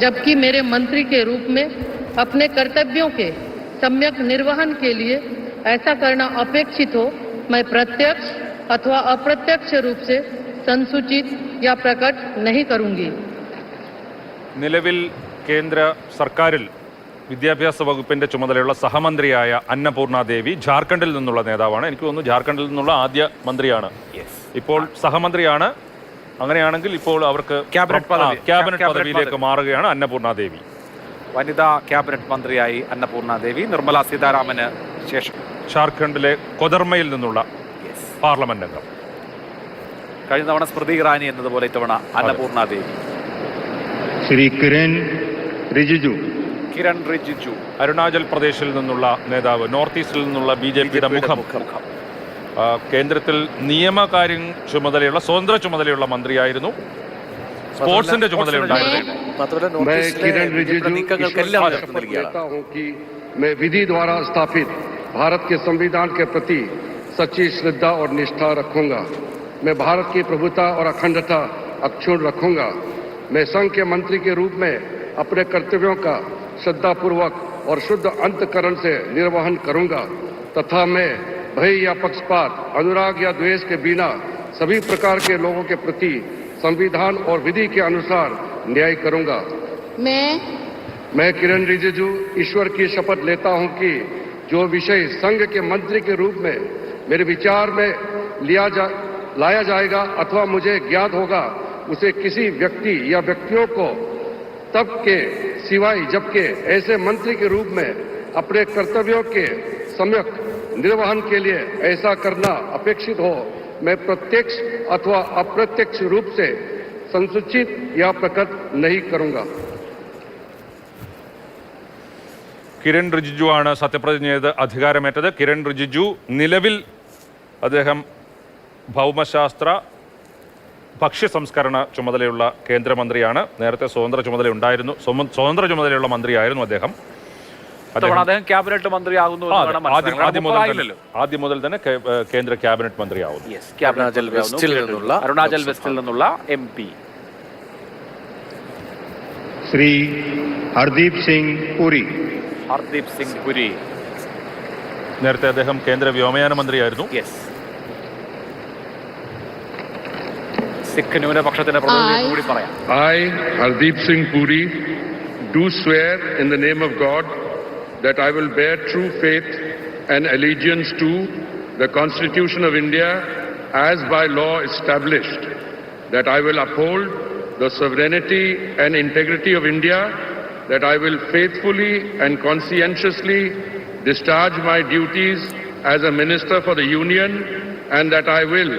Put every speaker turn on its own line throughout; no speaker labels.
जबकि मेरे मंत्री के रूप में अपने कर्तव्यों के सम्यक निर्वहन के लिए ऐसा करना अपेक्षित हो, मैं प्रत्यक्ष अथवा अप्रत्यक्ष रूप से संसूचित या प्रकट नहीं करूंगी.
നിലവിൽ കേന്ദ്ര സർക്കാരിൽ വിദ്യാഭ്യാസ വകുപ്പിന്റെ ചുമതലയുള്ള സഹമന്ത്രിയായ അന്നപൂർണ ദേവി ജാർഖണ്ഡിൽ നിന്നുള്ള നേതാവാണ്. എനിക്ക് തോന്നുന്നു ജാർഖണ്ഡിൽ നിന്നുള്ള ആദ്യ മന്ത്രിയാണ്. ഇപ്പോൾ സഹമന്ത്രിയാണ്. അങ്ങനെയാണെങ്കിൽ ഇപ്പോൾ അവർക്ക് ക്യാബിനറ്റ് പദവിയിലേക്ക് മാറുകയാണ് അന്നപൂർണ ദേവി.
വനിതാ ക്യാബിനറ്റ് മന്ത്രിയായി അന്നപൂർണ ദേവി. നിർമ്മല സീതാരാമന് ശേഷം
ജാർഖണ്ഡിലെ കൊദർമയിൽ നിന്നുള്ള പാർലമെന്റ് അംഗം.
കഴിഞ്ഞ തവണ സ്മൃതി ഇറാനി എന്നതുപോലെ ഇത്തവണ അന്നപൂർണ ദേവി.
ശ്രീ കിരൺ റിജിജു.
അരുണാചൽ പ്രദേശിൽ നിന്നുള്ള നേതാവ്, നോർത്ത് ഈസ്റ്റിൽ നിന്നുള്ള BJPയുടെ മുഖം. കേന്ദ്രത്തിൽ നിയമകാര്യം ചുമതലയുള്ള സ്വതന്ത്ര ചുമതലയുള്ള മന്ത്രിയായിരുന്നു. സ്പോർട്സിന്റെ ചുമതലയുണ്ടായിരുന്നു.
मैं विधि द्वारा स्थापित भारत के संविधान के प्रति सच्ची श्रद्धा और निष्ठा रखूंगा. मैं भारत की प्रभुता और अखंडता अक्षुण्ण रखूंगा. मैं संघ के मंत्री के रूप में अपने कर्तव्यों का श्रद्धापूर्वक और शुद्ध अंतःकरण से निर्वहन करूंगा तथा मैं भय या पक्षपात, अनुराग या द्वेष के बिना सभी प्रकार के लोगों के प्रति संविधान और विधि के अनुसार न्याय करूंगा. मैं किरण रिजिजू ईश्वर की शपथ लेता हूं कि जो विषय संघ के मंत्री के रूप में मेरे विचार में लाया जाएगा अथवा मुझे ज्ञात होगा, उसे किसी व्यक्ति या व्यक्तियों को तब के सिवाय जबकि ऐसे मंत्री के रूप में अपने कर्तव्यों के सम्यक निर्वहन के लिए ऐसा करना अपेक्षित हो, मैं प्रत्यक्ष अथवा अप्रत्यक्ष रूप से संसूचित या प्रकट नहीं करूंगा.
കിരൺ റിജിജു ആണ് സത്യപ്രതിജ്ഞ ചെയ്ത് അധികാരമേറ്റത്. കിരൺ റിജിജു നിലവിൽ അദ്ദേഹം ഭൗമശാസ്ത്ര ഭക്ഷ്യ സംസ്കരണ ചുമതലയുള്ള കേന്ദ്രമന്ത്രിയാണ്. നേരത്തെ സ്വതന്ത്ര ചുമതലയുള്ള മന്ത്രിയായിരുന്നു അദ്ദേഹം.
ക്യാബിനറ്റ് മന്ത്രിയാകുന്നു.
ആദ്യം മുതൽ തന്നെ കേന്ദ്ര ക്യാബിനറ്റ് മന്ത്രിയാവുന്നു.
അരുണാചൽ വെസ്റ്റിൽ നിന്നുള്ള MP
ശ്രീ ഹർദീപ് സിംഗ് പുരി.
നേരത്തെ അദ്ദേഹം കേന്ദ്ര വ്യോമയാന മന്ത്രിയായിരുന്നു.
സിഖ് ന്യൂനപക്ഷത്തിന്റെ പ്രതിനിധി കൂടി പറയാം.
I, Hardeep Singh Puri, do swear in the name of God that I will bear true faith and allegiance to the Constitution of India as by law established, that I will uphold the sovereignty and integrity of India, that I will faithfully and conscientiously discharge my duties as a minister for the Union, and that I will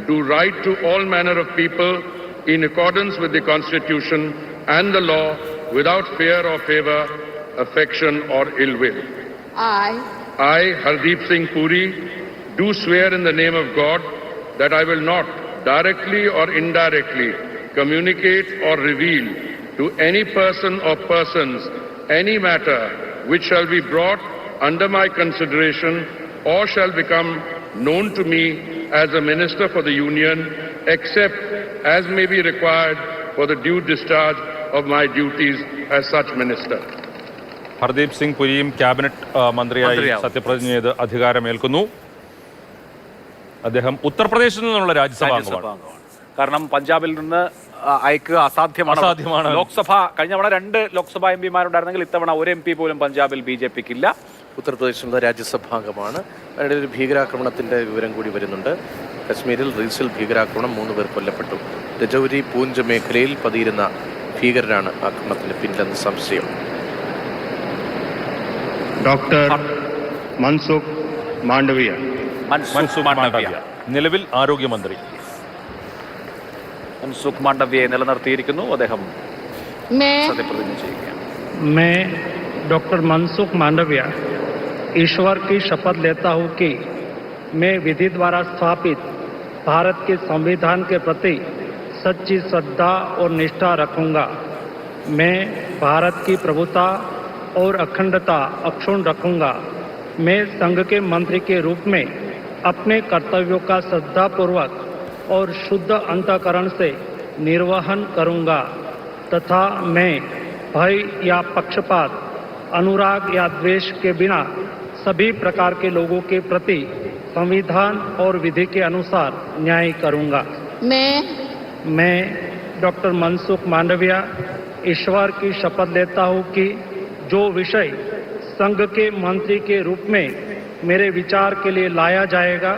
do right to all manner of people in accordance with the Constitution and the law without fear or favor, affection or ill will. I, Hardeep Singh Puri, do swear in the name of God that I will not directly or indirectly communicate or reveal to any person or persons any matter which shall be brought under my consideration or shall become known to me as a minister for the Union, except as may be required for the due discharge of my duties as such minister.
Hardeep Singh പുരിയും cabinet മന്ത്രിയായി സത്യപ്രതിജ്ഞ ചെയ്ത് അധികാരമേൽക്കുന്നു. അദ്ദേഹം ഉത്തർപ്രദേശിൽ നിന്നുള്ള രാജ്യസഭാ അംഗമാണ്.
കാരണം പഞ്ചാബിൽ നിന്ന് അയക്കുക അസാധ്യമാണ്. ലോക്സഭ കഴിഞ്ഞ തവണ 2 ലോക്സഭാ MP മാരുണ്ടായിരുന്നെങ്കിൽ ഇത്തവണ ഒരു MP പോലും പഞ്ചാബിൽ BJPക്കില്ല.
ഉത്തർപ്രദേശിലുള്ള രാജ്യസഭാംഗമാണ്. അതിനിടെ ഒരു ഭീകരാക്രമണത്തിൻ്റെ വിവരം കൂടി വരുന്നുണ്ട്. കശ്മീരിൽ റീസിൽ ഭീകരാക്രമണം 3 പേർ കൊല്ലപ്പെട്ടു. രജൌരി പൂഞ്ച് മേഖലയിൽ പതിയിരുന്ന ഭീകരരാണ് ആക്രമണത്തിന് പിന്നിലെന്ന് സംശയം.
ഡോക്ടർ മൻസുഖ് മാണ്ഡവ്യ.
നിലവിൽ ആരോഗ്യമന്ത്രി.
മൻസുഖ് മാണ്ഡവ്യയെ നിലനിർത്തിയിരിക്കുന്നു. അദ്ദേഹം സത്യപ്രതിജ്ഞ ചെയ്യുകയാണ്.
मैं डॉक्टर मनसुख मांडविया ईश्वर की शपथ लेता हूं कि मैं विधि द्वारा स्थापित भारत के संविधान के प्रति सच्ची श्रद्धा और निष्ठा रखूंगा. मैं भारत की प्रभुता और अखंडता अक्षुण्ण रखूंगा. मैं संघ के मंत्री के रूप में अपने कर्तव्यों का श्रद्धापूर्वक और शुद्ध अंतःकरण से निर्वहन करूंगा तथा मैं भय या पक्षपात, अनुराग या द्वेष के बिना सभी प्रकार के लोगों के प्रति संविधान और विधि के अनुसार न्याय करूंगा। मैं डॉक्टर मनसुख मांडविया ईश्वर की शपथ लेता हूं कि जो विषय संघ के मंत्री के रूप में मेरे विचार के लिए लाया जाएगा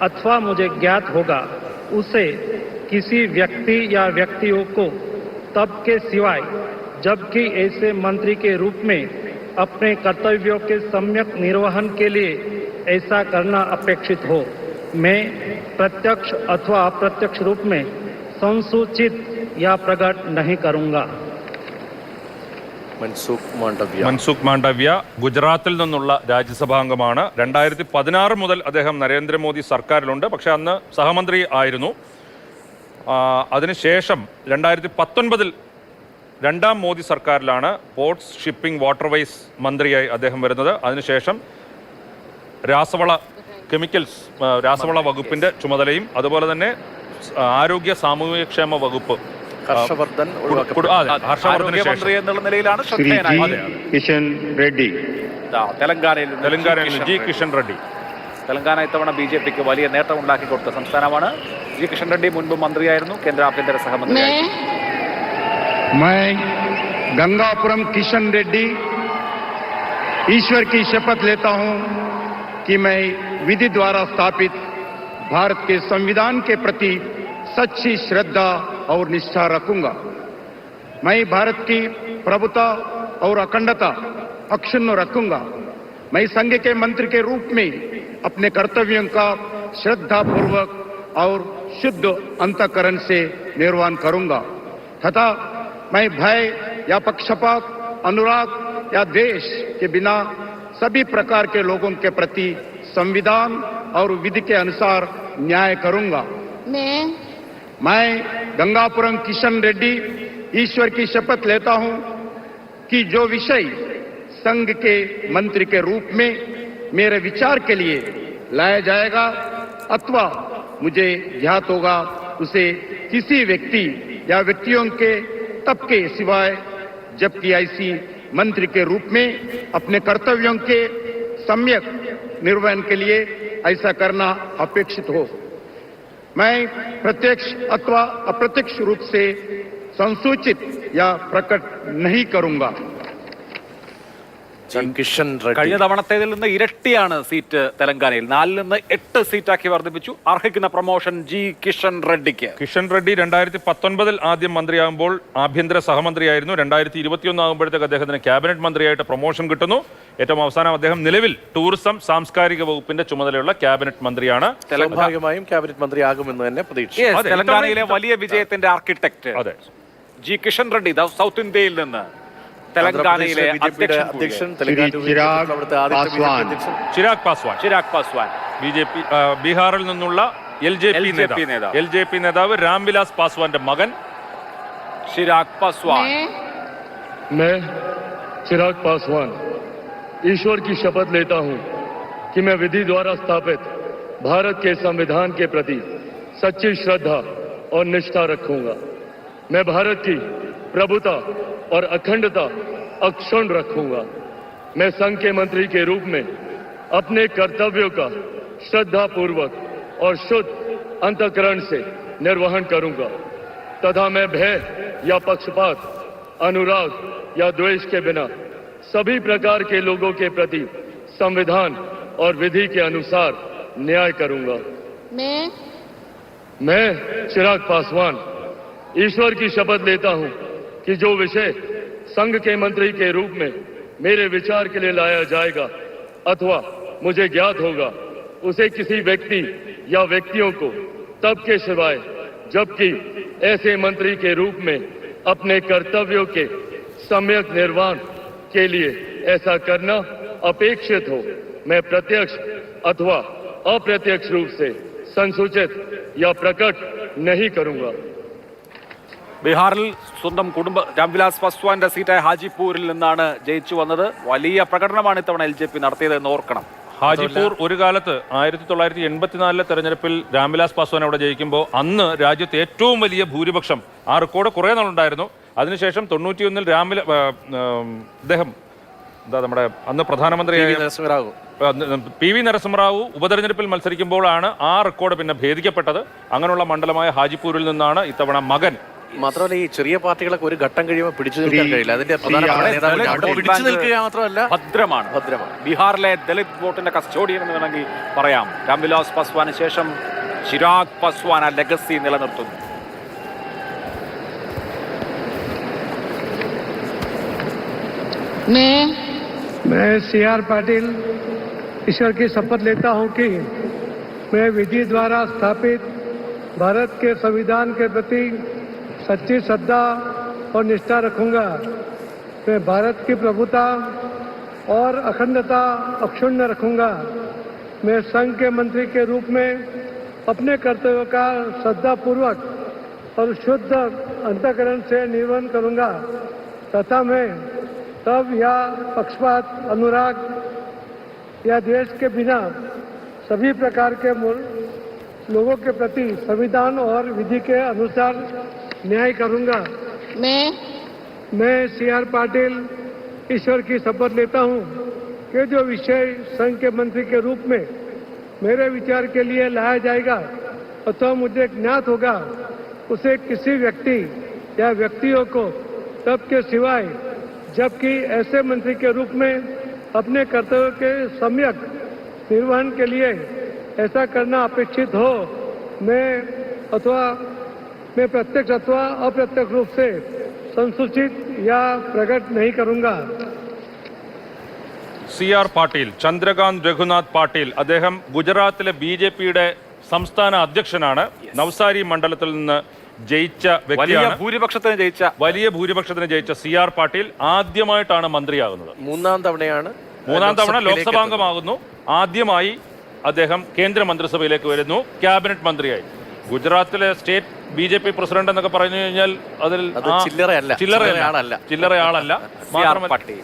अथवा मुझे ज्ञात होगा, उसे किसी व्यक्ति या व्यक्तियों को तब के सिवाय जबकि ऐसे मंत्री के रूप में अपने कर्तव्यों के सम्यक निर्वहन के लिए ऐसा करना अपेक्षित हो, मैं प्रत्यक्ष अथवा अप्रत्यक्ष रूप में संसूचित या प्रकट नहीं करूंगा।
മൻസുഖ് മാണ്ഡവ്യ ഗുജറാത്തിൽ നിന്നുള്ള രാജ്യസഭാംഗമാണ്. 2016 മുതൽ അദ്ദേഹം നരേന്ദ്രമോദി സർക്കാരിലുണ്ട്. പക്ഷെ അന്ന് സഹമന്ത്രി ആയിരുന്നു. അതിനുശേഷം 2019 രണ്ടാം മോദി സർക്കാരിലാണ് പോർട്സ്, ഷിപ്പിംഗ്, വാട്ടർവേസ് മന്ത്രിയായി അദ്ദേഹം വരുന്നത്. അതിനുശേഷം കെമിക്കൽസ് രാസവള വകുപ്പിന്റെ ചുമതലയും അതുപോലെ തന്നെ ആരോഗ്യ സാമൂഹ്യക്ഷേമ വകുപ്പ്
ഹർഷവർദ്ധൻ
ആരോഗ്യമന്ത്രി എന്നുള്ള നിലയിലാണ്
श्री जी किशन रेड्डी
തെലങ്കാനയിൽ ജി കിഷൻ റെഡ്ഡി.
തെലങ്കാന ഇത്തവണ BJPക്ക് വലിയ നേട്ടം ഉണ്ടാക്കി കൊടുത്ത സംസ്ഥാനമാണ്. ജി കിഷൻ റെഡ്ഡി മുൻപ് മന്ത്രിയായിരുന്നു, കേന്ദ്ര ആഭ്യന്തര സഹമന്ത്രി.
मैं गंगापुरम किशन रेड्डी ईश्वर की शपथ लेता हूं कि मैं विधि द्वारा स्थापित भारत के संविधान के प्रति सच्ची श्रद्धा और निष्ठा रखूंगा। मैं भारत की प्रभुता और अखंडता अक्षुण्ण रखूंगा। मैं संघ के मंत्री के रूप में अपने कर्तव्यों का श्रद्धापूर्वक और शुद्ध अंतःकरण से निर्वहन करूंगा तथा मैं भय या पक्षपात, अनुराग या द्वेष के बिना सभी प्रकार के लोगों के प्रति संविधान और विधि के अनुसार न्याय करूंगा। मैं गंगापुरम किशन रेड्डी ईश्वर की शपथ लेता हूं कि जो विषय संघ के मंत्री के रूप में मेरे विचार के लिए लाया जाएगा अथवा मुझे ज्ञात होगा, उसे किसी व्यक्ति या व्यक्तियों के तब के सिवाय जबकि ऐसी मंत्री के रूप में अपने कर्तव्यों के सम्यक निर्वहन के लिए ऐसा करना अपेक्षित हो, मैं प्रत्यक्ष अथवा अप्रत्यक्ष रूप से संसूचित या प्रकट नहीं करूंगा।
കഴിഞ്ഞ തവണത്തേതിൽ നിന്ന് ഇരട്ടിയാണ് സീറ്റ് തെലങ്കാനയിൽ. 4 നിന്ന് 8 സീറ്റാക്കി വർദ്ധിപ്പിച്ചു. അർഹിക്കുന്ന പ്രൊമോഷൻ ജി കിഷൻ റെഡ്ഡിക്ക്.
കിഷൻ റെഡ്ഡി 2019 ആദ്യം മന്ത്രിയാകുമ്പോൾ ആഭ്യന്തര സഹമന്ത്രിയായിരുന്നു. 2021 ആകുമ്പോഴത്തേക്ക് അദ്ദേഹത്തിന് ക്യാബിനറ്റ് മന്ത്രിയായിട്ട് പ്രൊമോഷൻ കിട്ടുന്നു. ഏറ്റവും അവസാനം അദ്ദേഹം നിലവിൽ ടൂറിസം, സാംസ്കാരിക വകുപ്പിന്റെ ചുമതലയുള്ള ക്യാബിനറ്റ് മന്ത്രിയാണ്.
സ്വാഭാവികമായും ക്യാബിനറ്റ് മന്ത്രിയാകുമെന്ന് തന്നെ പ്രതീക്ഷിച്ചു.
തെലങ്കാനയിലെ വലിയ വിജയത്തിന്റെ architect G Kishan Reddy south ഇന്ത്യയിൽ നിന്ന് തെലങ്കാനയിലെ അധ്യക്ഷൻ
ചിരാഗ് പാസ്വാൻ BJP ബീഹാറിൽ നിന്നുള്ള LJP നേതാവ് രാംവിലാസ് പാസ്വാന്റെ മകൻ
ചിരാഗ് പാസ്വാൻ.
मैं चिराग पासवान ईश्वर की शपथ लेता हूं कि मैं विधि द्वारा स्थापित भारत के संविधान के प्रति सच्ची श्रद्धा और निष्ठा रखूंगा। मैं भारत की प्रभुता और अखंडता अक्षुण्ण रखूंगा। मैं संघ के मंत्री के रूप में अपने कर्तव्यों का श्रद्धा पूर्वक और शुद्ध अंतःकरण से निर्वहन करूंगा तथा मैं भय या पक्षपात, अनुराग या द्वेष के बिना सभी प्रकार के लोगों के प्रति संविधान और विधि के अनुसार न्याय करूंगा। मैं चिराग पासवान ईश्वर की शपथ लेता हूं कि जो विषय संघ के मंत्री के रूप में मेरे विचार के लिए लाया जाएगा अथवा मुझे ज्ञात होगा, उसे किसी व्यक्ति या व्यक्तियों को तब के सिवाय जबकि ऐसे मंत्री के रूप में अपने कर्तव्यों के सम्यक निर्वहन के लिए ऐसा करना अपेक्षित हो, मैं प्रत्यक्ष अथवा अप्रत्यक्ष रूप से संसूचित या प्रकट नहीं करूंगा।
ബീഹാറിൽ സ്വന്തം രാംവിലാസ് പാസ്വാന്റെ സീറ്റായ ഹാജിപൂരിൽ നിന്നാണ് ജയിച്ചു വന്നത്. വലിയ പ്രകടനമാണ് ഇത്തവണ LJP നടത്തിയത് എന്ന് ഓർക്കണം.
ഹാജിപൂർ ഒരു കാലത്ത് 1984 തെരഞ്ഞെടുപ്പിൽ രാംവിലാസ് പാസ്വാൻ അവിടെ ജയിക്കുമ്പോൾ അന്ന് രാജ്യത്ത് ഏറ്റവും വലിയ ഭൂരിപക്ഷം, ആ റെക്കോർഡ് കുറേ നാളുണ്ടായിരുന്നു, അതിനുശേഷം 91 ഇദ്ദേഹം എന്താ നമ്മുടെ അന്ന് പ്രധാനമന്ത്രിയായ PV നരസിംഹറാവു ഉപതെരഞ്ഞെടുപ്പിൽ മത്സരിക്കുമ്പോഴാണ് ആ റെക്കോർഡ് പിന്നെ ഭേദിക്കപ്പെട്ടത്. അങ്ങനെയുള്ള മണ്ഡലമായ ഹാജിപ്പൂരിൽ നിന്നാണ് ഇത്തവണ മകൻ.
മാത്രമല്ല ഈ ചെറിയ പാർട്ടികളൊക്കെ ഒരു ഘട്ടം കഴിയുമ്പോൾ പിടിച്ചു നിൽക്കാൻ കഴിയില്ല. അതിന്റെ പിടിച്ചു നിൽക്കുക മാത്രമല്ല
ഭദ്രമാണ്. ബീഹാറിലെ ദളിത് വോട്ടിന്റെ കസ്റ്റോഡിയൻ എന്ന് വേണമെങ്കിൽ പറയാം. രാംവിലാസ് പാസ്വാന് ശേഷം ചിരാഗ് പാസ്വാൻ ആ ലെഗസി നിലനിർത്തുന്നു.
मैं CR पाटिल ईश्वर की शपथ लेता हूं कि मैं विधि द्वारा स्थापित भारत के संविधान के प्रति सच्ची श्रद्धा और निष्ठा रखूंगा। मैं भारत की प्रभुता और अखंडता अक्षुण्ण रखूंगा। मैं संघ के मंत्री के रूप में अपने कर्तव्यों का श्रद्धापूर्वक और शुद्ध अंतःकरण से निर्वहन करूंगा तथा मैं तब या पक्षपात, अनुराग या द्वेष के बिना सभी प्रकार के लोगों के प्रति संविधान और विधि के अनुसार न्याय करूंगा। मैं CR पाटिल ईश्वर की शपथ लेता हूं कि जो विषय संघ के मंत्री के रूप में मेरे विचार के लिए लाया जाएगा अथवा मुझे ज्ञात होगा उसे किसी व्यक्ति या व्यक्तियों को तब के सिवाय जबकि ऐसे मंत्री के रूप में अपने कर्तव्य के सम्यक निर्वहन के लिए ऐसा करना अपेक्षित हो मैं प्रत्यक्ष अथवा अप्रत्यक्ष रूप से संसूचित या प्रकट नहीं करूंगा.
CR പാട്ടീൽ, ചന്ദ്രകാന്ത് രഘുനാഥ് പാട്ടീൽ, അദ്ദേഹം ഗുജറാത്തിലെ BJPയുടെ സംസ്ഥാന അധ്യക്ഷനാണ്. നവസാരി മണ്ഡലത്തിൽ നിന്ന് ജയിച്ച വ്യക്തിയാണ്. വലിയ ഭൂരിപക്ഷത്തിന് ജയിച്ച CR പാട്ടീൽ ആദ്യമായിട്ടാണ് മന്ത്രിയാകുന്നത്. മൂന്നാം തവണ ലോക്സഭാംഗമാകുന്നു. ആദ്യമായി അദ്ദേഹം കേന്ദ്രമന്ത്രിസഭയിലേക്ക് വരുന്നു, ക്യാബിനറ്റ് മന്ത്രിയായി. ഗുജറാത്തിലെ സ്റ്റേറ്റ് BJP പ്രസിഡന്റ് എന്നൊക്കെ പറഞ്ഞു കഴിഞ്ഞാൽ അതിൽ ചില്ലറ ആളല്ല.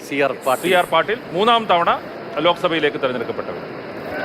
CR പാട്ടീൽ മൂന്നാം തവണ ലോക്സഭയിലേക്ക് തെരഞ്ഞെടുക്കപ്പെട്ടവർ.